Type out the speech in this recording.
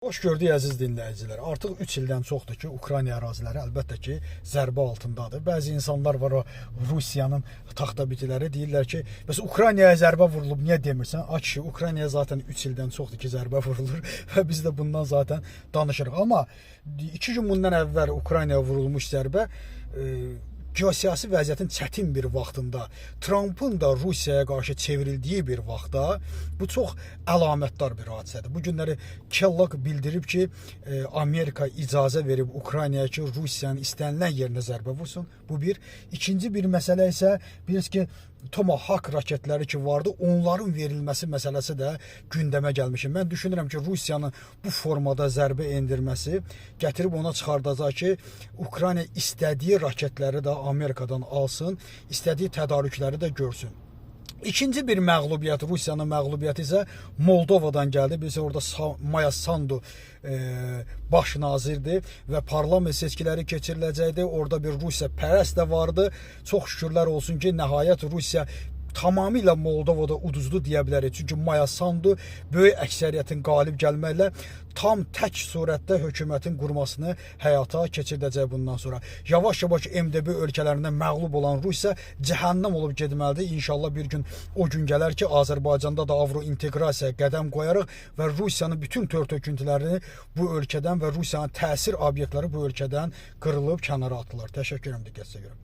Hoş gördük əziz dinləyicilər. Artıq 3 ildən çoxdur ki, Ukrayna əraziləri əlbəttə ki, zərbə altındadır. Bəzi insanlar var, o Rusiyanın taxtabitiləri deyirlər ki, bəs Ukraynaya zərbə vurulub, niyə demirsən? Ay kişi, Ukraynaya zaten 3 ildən çoxdur ki, zərbə vurulur və biz də bundan zaten danışırıq. Amma 2 gün bundan əvvəl Ukraynaya vurulmuş zərbə geosiyasi vəziyyətin çətin bir vaxtında, Trumpın da Rusiyaya qarşı çevrildiyi bir vaxtda bu çox əlamətdar bir hadisədir. Bu günləri Kellogg bildirib ki, Amerika icazə verib Ukraynaya ki, Rusiyanın istənilən yerinə zərbə vursun. Bu bir. İkinci bir məsələ isə bilirsiniz ki, Tomahawk raketləri ki vardı, onların verilməsi məsələsi də gündəmə gəlmişim. Mən düşünürəm ki, Rusiyanın bu formada zərbə endirməsi gətirib ona çıxardacaq ki, Ukrayna istədiyi raketləri də Amerikadan alsın, istədiyi tədarükləri də görsün. İkinci bir məğlubiyyət, Rusiyanın məğlubiyyəti isə Moldovadan gəldi. Biz orada Maya Sandu baş nazirdir və parlament seçkiləri keçiriləcəkdi. Orada bir Rusiya pərəst də vardı. Çox şükürlər olsun ki, nəhayət Rusiya tamamilə Moldovada uduzdu deyə bilərik. Çünki Maya Sandu böyük əksəriyyətin qalib gəlməklə tam tək surətdə hökumətin qurmasını həyata keçirdəcək bundan sonra. Yavaş-yavaş MDB ölkələrindən məğlub olan Rusiya cəhənnəm olub getməlidir. İnşallah bir gün o gün gələr ki, Azərbaycanda da Avrointeqrasiyaya qədəm qoyarıq və Rusiyanın bütün tör-töküntülərini bu ölkədən və Rusiyanın təsir obyektləri bu ölkədən qırılıb kənara atılır. Təşəkkür edirəm diqqətinizə görə.